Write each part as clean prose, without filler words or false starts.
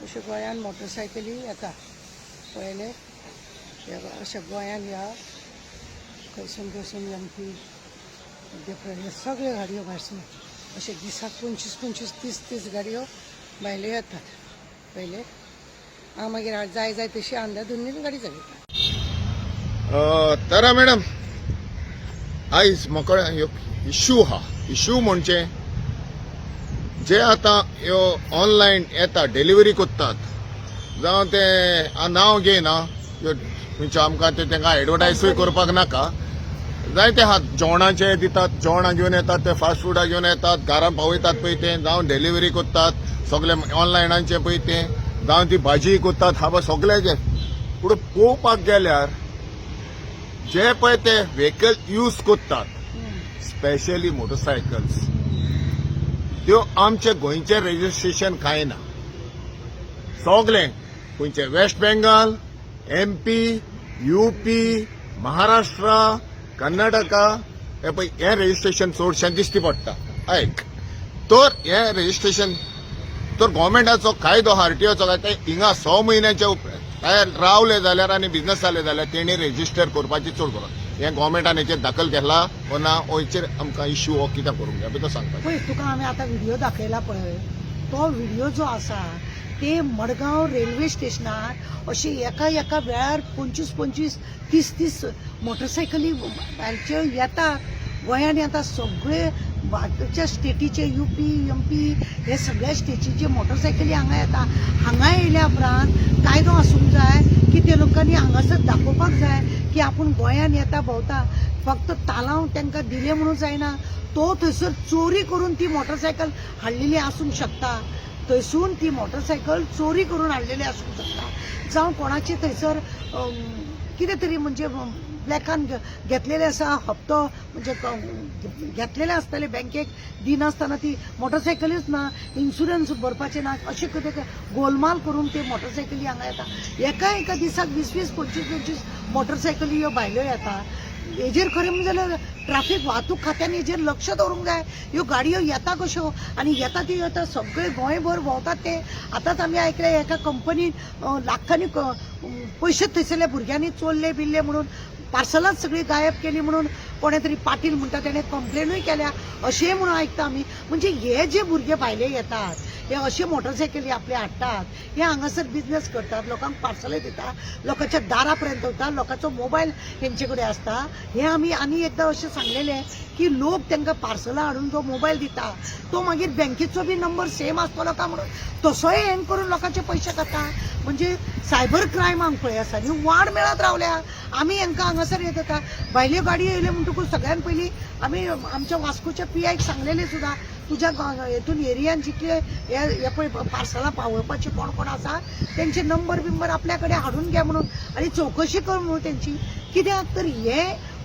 अशें गोंयान मोटरसायकली येता पळयले अशें गोंयान या खंयसून एमपी मध्य प्रदेश सगळ्यो गाडयो भायरसून अशें दिसाक 25-25 30 गाडयो भायल्यो येतात पळयले हांव मागीर जाय तशी अंधाधुंदीन गाडी चलयता। तारा मॅडम आयज म्हाका इश्यू म्हणजे जे आता ह्यो ऑनलायन येता डिलिव्हरी कोत्तात जावं ते नांव घेयना म्हणजे आमकां तांकां एडवर्टायजूय करपाक नाका जायते आहात जेवणाचे दितात जेवणां घेवन येतात ते फास्ट फुडा घेवन येतात घरां पावयतात पळय ते जावं डिलिव्हरी कोत्तात सगळे ऑनलायनाचे पळय ते जावं ती भाजी कोत्तात हांव सगळ्याचे पूण पळोवपाक गेल्यार जे पळय ते व्हेकल यूज कोत्तात स्पेशली मोटरसायकल्स त्यो आमचे गोंयचे रजिस्ट्रेशन कांय ना सगळे खंयचे वेस्ट बेंगाल MP UP महाराष्ट्र कर्नाटका हे पळय हे रजिस्ट्रेशन चडशें दिश्टी पडटा आयक तर हे रजिस्ट्रेशन तर गव्हर्मेंटाचो कायदो RTOचो काय ते हिंगा 6 म्हयन्याच्या काय रावले जाल्यार आनी बिझनस जाले जाल्यार तेणी रजिस्टर करपाची चड गरज हे गव्हर्मेंटान हेचेर दाखल केला वा ना हेचेर आमकां इश्यू हो कित्याक करूंक जाय तो सांगता पळय तुका हांवें आतां व्हिडिओ दाखयला पळय तो व्हिडिओ जो आसा ते मडगांव रेल्वे स्टेशनार अशी एका वेळार 25-25 30 मोटरसायकली भायल्यो येता गोंयान येता सगळे बाकीच्या स्टेटीचे UP MP हे सगळ्या स्टेटीचे मोटरसायकली हांगा येता हांगा येयल्या उपरांत कायदो आसूंक जाय की ते लोकांनी हांगासर दाखोवपाक जाय की आपूण गोंयान येता भोंवता फक्त तालांव तांकां दिले म्हणून जायना तो थंयसर चोरी करून ती मोटरसायकल हाडलेली आसूंक शकता थंयसून ती मोटरसायकल चोरी करून हाडलेली आसूंक शकता जावं कोणाची थंयसर कितें तरी म्हणजे ब्लॅकान घेतलेले आसा हप्तो म्हणजे घेतलेले आसतले बँकेक दिनासतना ती मोटरसायकलीच ना इन्शुरन्स भरपाचे ना अशें कितें गोलमाल करून ते मोटरसायकली हांगा येता एका दिसाक 20-20 25-25 मोटरसायकली ह्यो भायल्यो येता हेजेर खरें म्हणजे जाल्यार ट्रॅफिक वाहतूक खात्यान हेजेर लक्ष दवरूंक जाय ह्यो गाडयो येता कश्यो आनी येता ती येता सगळे गोंयभर भोंवतात ते आतांच आमी आयकले एका कंपनीन लाखांनी पयशे थंयसरल्या भुरग्यांनी चोरले बिल्ले म्हणून पार्सलाच सगळी गायब केली म्हणून कोणे तरी पाटील म्हणटा तेणें कंप्लेनूय केल्या अशें म्हणून आयकता आमी म्हणजे हे जे भुरगे भायले येतात हे अशे मोटरसायकली आपले हाडटात हे हांगासर बिझनेस करतात लोकांक पार्सले दितात लोकांच्या दारापर्यंत वता लोकांचो मोबायल हेंचे कडेन आसता हे आमी आनी एकदां अशें सांगलेलें की लोक तांकां पार्सलां हाडून जो मोबायल दिता तो मागीर बँकेचो बी नंबर सेम आसतलो काय म्हणून तसोय हँग करून लोकांचे पयशे खाता म्हणजे सायबर क्रायम हांगा पळय आसा न्ही वाड मेळत रावल्या आमी हांकां हांगासर येत येता भायल्यो गाडयो येयल्यो म्हणटकूच सगळ्यान पयलीं आमी आमच्या वास्कोच्या PIक सांगलेलें सुद्दां तुज्या हेतून एरियान जितले हे पळय पार्सलां पावोवपाचे कोण आसा तेंचे नंबर बिंबर आपल्या कडेन हाडून घे म्हणून आनी चवकशी कर म्हणून तेंची कित्याक तर हे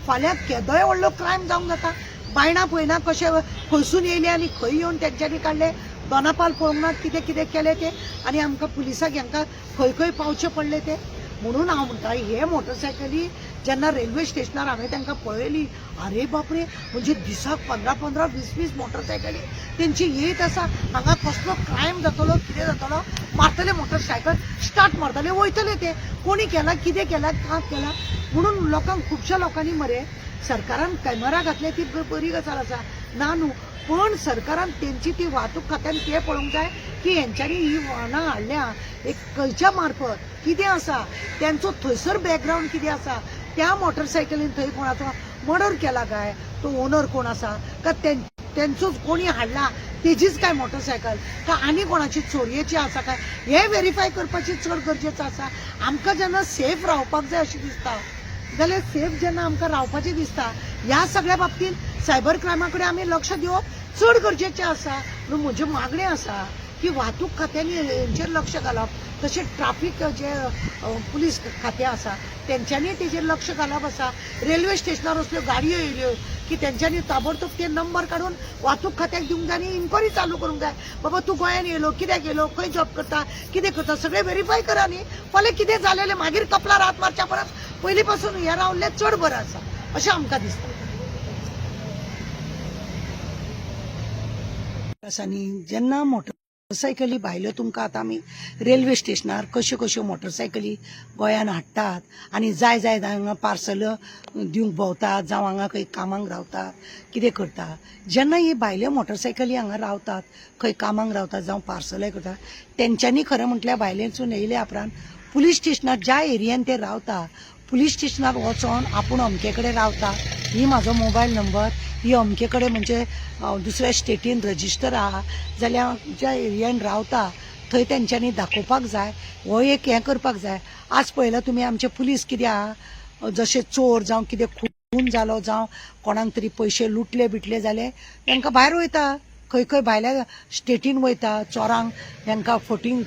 फाल्यां केदोय व्हडलो क्रायम जावंक जाता बायणां पळयना कशे खंयसून येयले आनी खंय येवन तेंच्यांनी काडले दोनापाल पळोवंक ना कितें केलें ते आनी आमकां पुलिसाक हांकां खंय पावचे पडले ते म्हणून हांव म्हणटा हे मोटरसायकली जेन्ना रेल्वे स्टेशनार हांवें तांकां पळयली अरे बापरे म्हणजे दिसाक 15-15 20-20 मोटरसायकली तेंची येत आसा हांगा कसलो क्रायम जातलो कितें जातलो मारतले मोटरसायकल स्टार्ट मारतले वयतले ते कोणी केला कितें केला का केला म्हणून लोकांक खुबश्या लोकांनी मरे सरकारान कॅमेरा घातले ती बरी गजाल आसा ना न्हू पण सरकारान तेंची ती वाहतूक खात्यान ते पळोवंक जाय की हेंच्यांनी ही वाहनां हाडल्या एक खंयच्या मार्फत कितें आसा त्यांचो थंयसर बॅकग्रावंड कितें आसा त्या मोटरसायकलीन थंय कोणाचो मर्डर केला काय तो ओनर कोण आसा का तेंचोच कोणी हाडला तेजीच काय मोटरसायकल का आनी कोणाची चोरयेची आसा काय हे व्हेरीफाय करपाची चड गरजेचं आसा आमकां जेन्ना सेफ रावपाक जाय अशें दिसता जाल्यार सेफ जेन्ना आमकां रावपाचें दिसता ह्या सगळ्या बाबतींत सायबर क्रायमा कडेन आमी लक्ष दिवप चड गरजेचें आसा म्हणून म्हजें मागणें आसा की वाहतूक खात्यांनी हेंचेर लक्ष घालप तशें ट्राफीक जे पुलीस खातें आसा तेंच्यांनी तेजेर लक्ष घालप आसा रेल्वे स्टेशनार असल्यो गाडयो येयल्यो की तेंच्यांनी ताबडतोब ते नंबर काडून वाहतूक खात्याक दिवंक जाय आनी इन्क्वायरी चालू करूंक जाय बाबा तूं गोंयान येयलो कित्याक येयलो खंय जॉब करता कितें करता सगळें व्हेरीफाय करा न्ही फाल्यां कितें जालेलें मागीर कपलार हात मारच्या परस पयलीं पासून हें रावल्लें चड बरें आसा अशें आमकां दिसता आसा न्ही जेन्ना मोटर मोटरसायकली भायल्यो तुमकां आतां आमी रेल्वे स्टेशनार कश्यो कश्यो मोटरसायकली गोंयान हाडटात आनी जाय जाय हांगा पार्सल दिवंक भोंवतात जावं हांगा खंय कामाक रावतात कितें करतात जेन्ना ही भायल्यो मोटरसायकली हांगा रावतात खंय कामाक रावतात जावं पार्सलाय करतात तेंच्यांनी खरें म्हटल्यार भायल्यानसून येयल्या उपरांत पुलीस स्टेशनार ज्या एरियान ते रावता पुलीस स्टेशनार वचोन आपूण अमके कडेन रावता ही म्हाजो मोबायल नंबर ही अमके कडेन म्हणजे दुसऱ्या स्टेटीन रजिस्टर आहा जाल्यार ज्या एरियान रावता थंय तेंच्यांनी दाखोवपाक जाय हो एक हें करपाक जाय आज पळयला तुमी आमचे पुलीस कितें आहा जशे चोर जावं कितें खून जालो जावं कोणाक तरी पयशे लुटले बिटले जाले तांकां भायर वयता खंय खंय भायल्या स्टेटीन वयता चोरांक तांकां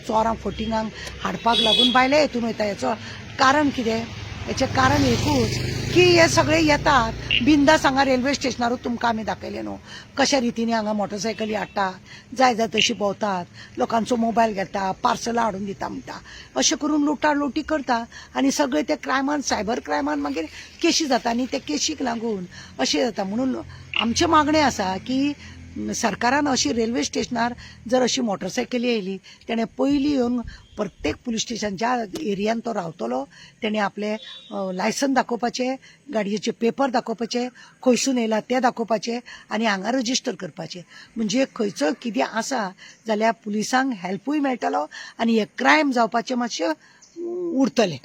चोरां फटिंगांक हाडपाक लागून भायल्या हितून वयता हेचो कारण कितें हेचें कारण एकूच की हे सगळे येतात बिंदास हांगा रेल्वे स्टेशनारूच तुमकां आमी दाखयलें न्हू कशा रितीने हांगा मोटरसायकली हाडटात जाय जाय तशी भोंवतात लोकांचो मोबायल घेता पार्सलां हाडून दिता म्हणटा अशें करून लुटालुटी करता आनी सगळे ते क्रायमान सायबर क्रायमान मागीर केशी जाता आनी ते केशीक लागून अशें जाता म्हणून आमचें मागणें आसा की सरकारान अशी रेल्वे स्टेशनार जर अशी मोटरसायकली येयली तेणें पयलीं येवन प्रत्येक पुलीस स्टेशन ज्या एरियान तो रावतलो तेणें आपले लायसन दाखोवपाचें गाडयेचे पेपर दाखोवपाचे खंयसून येयला ते दाखोवपाचे आनी हांगा रजिस्टर करपाचें म्हणजे खंयचो कितें आसा जाल्यार पुलिसांक हेल्पूय मेळटलो आनी हे क्रायम जावपाचें मातशें उरतलें.